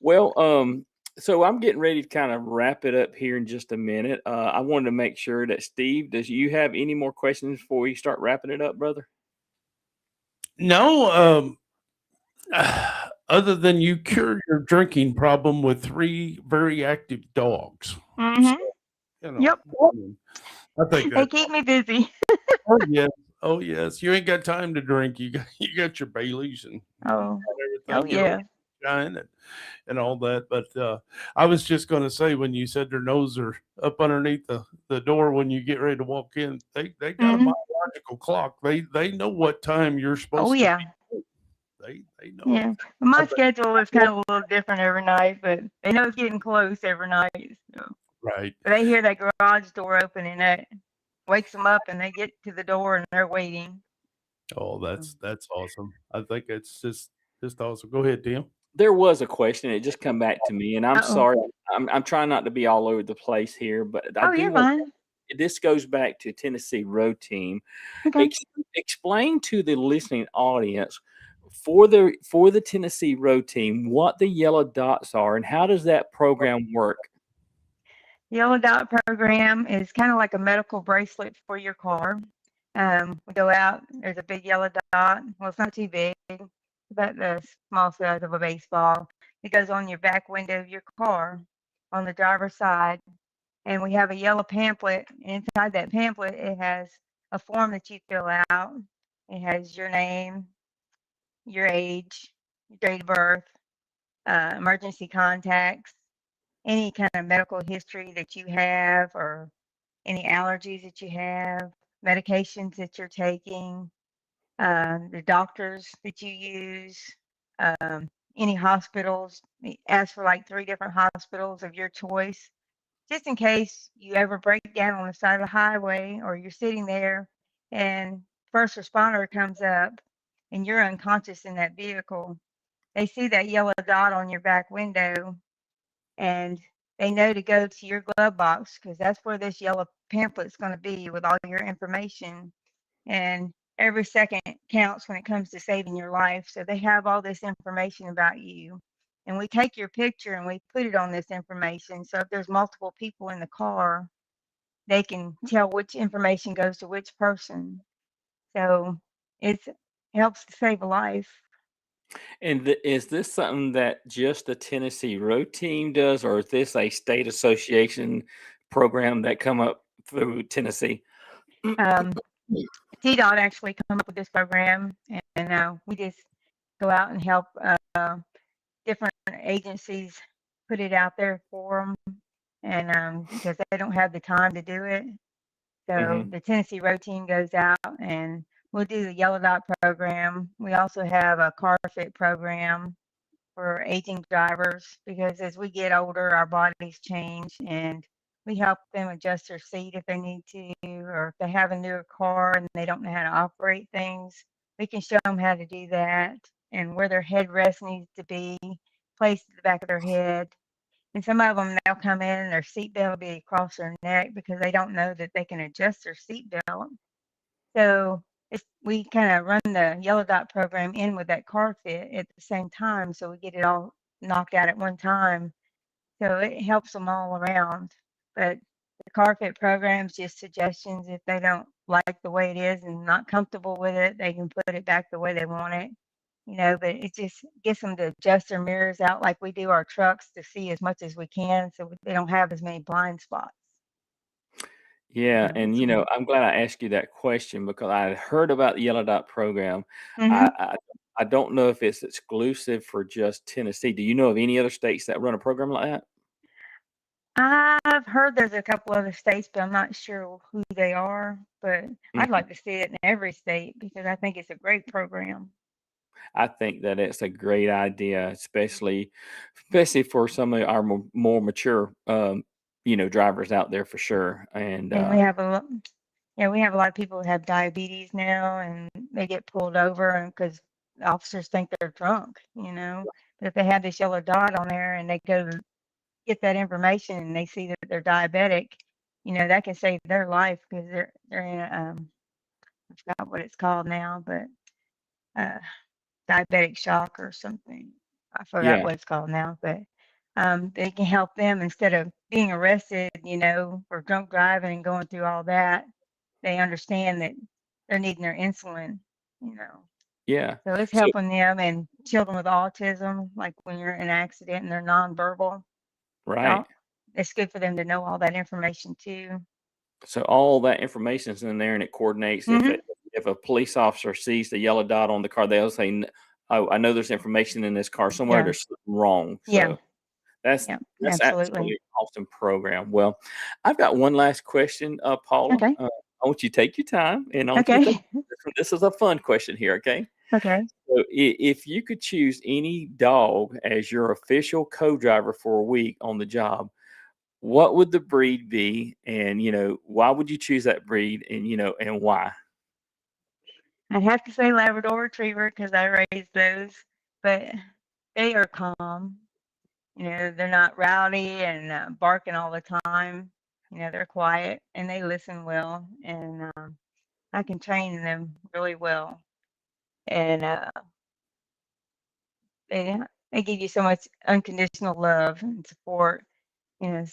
Well, so I'm getting ready to kind of wrap it up here in just a minute. I wanted to make sure that Steve, does you have any more questions before we start wrapping it up, brother? No, other than you cure your drinking problem with 3 very active dogs. So, Mhm. you know, Yep. I mean, I think They that's keep me busy. oh yes, oh yes. You ain't got time to drink. You got your Baileys and Oh. Oh everything, yeah. shine and all that. But I was just going to say when you said their nose are up underneath the door when you get ready to walk in, they got a Mhm. biological clock. They know what time you're Oh supposed to yeah. be. They know it. Yeah. I My think, schedule is kind of a little different every night, but they know it's getting close every night. So. right. But they hear that garage door open, and that wakes them up, and they get to the door, and they're waiting. Oh, Mm. that's awesome. I think it's just awesome. Go ahead, Tim. There was a question. It just come back to me, and I'm Uh-oh. sorry. I'm trying not to be all over the place here, but I Oh, do you're want. fine. This goes back to Tennessee Road Team. Okay. Explain to the listening audience for the Tennessee Road Team what the yellow dots are and how does that program work? Yellow Dot program is kind of like a medical bracelet for your car. We go out, there's a big yellow dot. Well, it's not too big, it's about the small size of a baseball. It goes on your back window of your car on the driver's side. And we have a yellow pamphlet. Inside that pamphlet, it has a form that you fill out. It has your name, your age, your date of birth, emergency contacts, any kind of medical history that you have, or any allergies that you have, medications that you're taking, the doctors that you use, um, any hospitals. Ask for like 3 different hospitals of your choice, just in case you ever break down on the side of the highway or you're sitting there and first responder comes up and you're unconscious in that vehicle. They see that yellow dot on your back window, and they know to go to your glove box because that's where this yellow pamphlet's going to be with all your information. And every second counts when it comes to saving your life. So they have all this information about you. And we take your picture and we put it on this information. So if there's multiple people in the car, they can tell which information goes to which person. So it helps to save a life. And is this something that just the Tennessee Road Team does, or is this a state association program that come up through Tennessee? Um, TDOT actually come up with this program, and we just go out and help different agencies put it out there for them, and because they don't have the time to do it. So Hmm. the Tennessee Road Team goes out and we'll do the Yellow Dot program. We also have a car fit program for aging drivers because as we get older, our bodies change, and we help them adjust their seat if they need to, or if they have a newer car and they don't know how to operate things, we can show them how to do that and where their headrest needs to be placed at the back of their head. And some of them, they'll come in and their seatbelt will be across their neck because they don't know that they can adjust their seatbelt. So we kind of run the Yellow Dot program in with that car fit at the same time, so we get it all knocked out at one time. So it helps them all around. But the car fit program is just suggestions. If they don't like the way it is and not comfortable with it, they can put it back the way they want it. But it just gets them to adjust their mirrors out like we do our trucks to see as much as we can so they don't have as many blind spots. Yeah, and So, I'm glad I asked you that question because I had heard about the Yellow Dot program. I, mhm. I I don't know if it's exclusive for just Tennessee. Do you know of any other states that run a program like that? I've heard there's a couple other states, but I'm not sure who they are. But I'd Mhm. like to see it in every state because I think it's a great program. I think that it's a great idea, especially for some of our more mature, drivers out there for sure. And And we have a lot of people who have diabetes now, and they get pulled over, and because officers think they're drunk, But if they have this yellow dot on there, and they go to get that information, and they see that they're diabetic, that can save their life because they're in I forgot what it's called now, but uh, diabetic shock or something. I forgot yeah, what it's called now, but they can help them instead of being arrested, for drunk driving and going through all that. They understand that they're needing their insulin, you know. yeah. So it's So helping them and children with autism, like when you're in an accident and they're nonverbal. right. all- It's good for them to know all that information too. So all that information is in there, and it coordinates. Hmm. If a police officer sees the yellow dot on the car, they'll say, "Oh, I know there's information in this car somewhere. Yeah, There's something wrong." yeah, So that's yeah, that's absolutely absolutely. an awesome program. Well, I've got one last question, Paula. Okay, I want you to take your time, and I want you to think. okay, This is a fun question here, okay? okay. So, if you could choose any dog as your official co-driver for a week on the job, what would the breed be? And why would you choose that breed? And and why? I'd have to say Labrador Retriever because I raised those, but they are calm. They're not rowdy and barking all the time. They're quiet and they listen well, and I can train them really well. And they they give you so much unconditional love and support.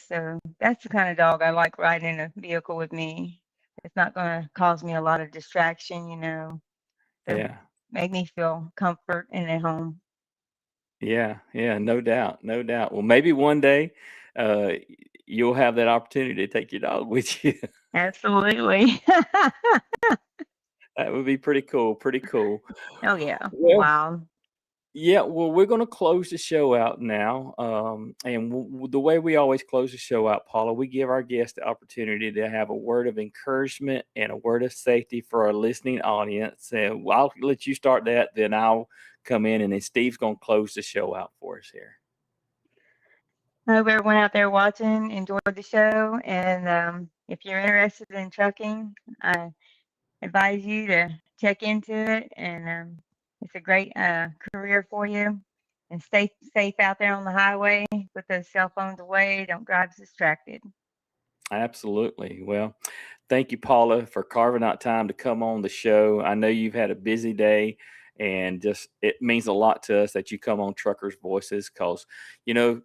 So that's the kind of dog I like riding in a vehicle with me. It's not going to cause me a lot of distraction. To Yeah, make me feel comfort and at home. yeah, yeah. No doubt, no doubt. Well, maybe one day, uh, you'll have that opportunity to take your dog with you. Absolutely. That would be pretty cool. Pretty cool. Oh yeah. Well, Wow. yeah, well, we're going to close the show out now. And the way we always close the show out, Paula, we give our guests the opportunity to have a word of encouragement and a word of safety for our listening audience. And I'll let you start that, then I'll come in, and then Steve's going to close the show out for us here. I hope everyone out there watching enjoyed the show. And if you're interested in trucking, I advise you to check into it. And it's a great career for you. And stay safe out there on the highway. Put those cell phones away. Don't drive distracted. Absolutely. Well, thank you, Paula, for carving out time to come on the show. I know you've had a busy day, and just it means a lot to us that you come on Truckers Voices because, you know,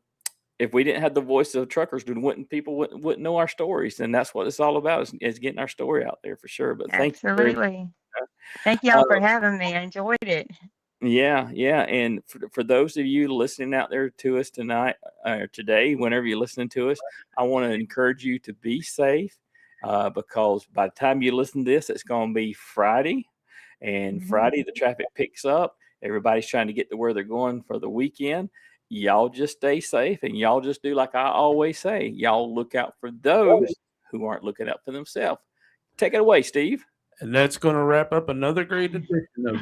if we didn't have the voice of truckers, then wouldn't know our stories, and that's what it's all about is getting our story out there for sure. But thank you very much. Absolutely. Thank y'all for Uh, having me. I enjoyed it. yeah, yeah, and for those of you listening out there to us tonight or today, whenever you're listening to us, I want to encourage you to be safe because by the time you listen to this, it's going to be Friday, and Mhm. Friday the traffic picks up. Everybody's trying to get to where they're going for the weekend. Y'all just stay safe, and y'all just do like I always say. Y'all look out for those who aren't looking out for themselves. Take it away, Steve. And that's going to wrap up another great edition of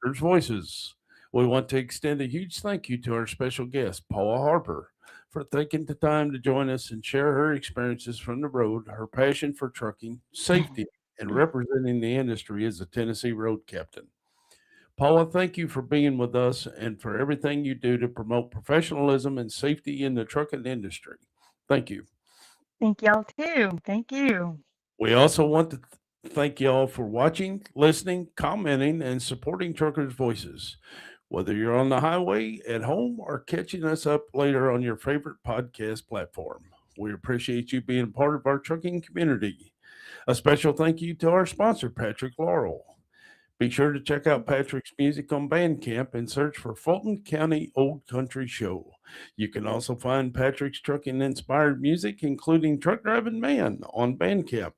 Truckers Voices. We want to extend a huge thank you to our special guest, Paula Harper, for taking the time to join us and share her experiences from the road, her passion for trucking, safety, and representing the industry as a Tennessee road captain. Paula, thank you for being with us and for everything you do to promote professionalism and safety in the trucking industry. Thank you. Thank y'all too. Thank you. We also want to thank y'all for watching, listening, commenting, and supporting Truckers' Voices. Whether you're on the highway, at home, or catching us up later on your favorite podcast platform, we appreciate you being part of our trucking community. A special thank you to our sponsor, Patrick Laurel. Be sure to check out Patrick's music on Bandcamp and search for Fulton County Old Country Show. You can also find Patrick's trucking inspired music, including Truck Driving Man, on Bandcamp.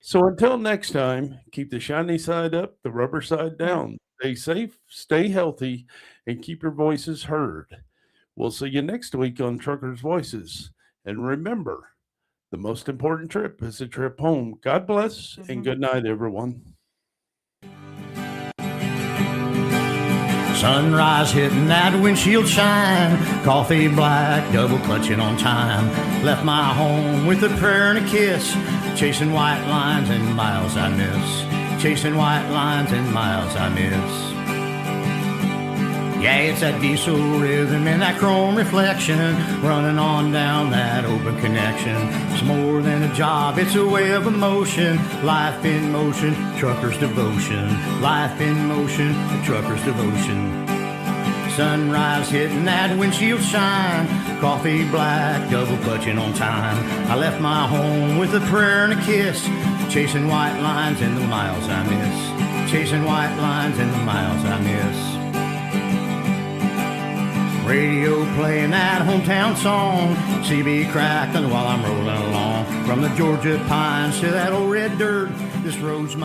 So until next time, keep the shiny side up, the rubber side down. Stay safe, stay healthy, and keep your voices heard. We'll see you next week on Truckers' Voices. And remember, the most important trip is the trip home. God bless and good night, everyone. Sunrise hitting that windshield shine, coffee black, double clutching on time. Left my home with a prayer and a kiss, chasing white lines and miles I miss, chasing white lines and miles I miss. Yeah, it's that diesel rhythm and that chrome reflection, running on down that open connection. It's more than a job, it's a way of emotion. Life in motion, trucker's devotion. Life in motion, trucker's devotion. Sunrise hitting that windshield shine, coffee black, double clutching on time. I left my home with a prayer and a kiss, chasing white lines and the miles I miss, chasing white lines and the miles I miss. Radio playing that hometown song, CB crackling while I'm rolling along. From the Georgia pines to that old red dirt, this road's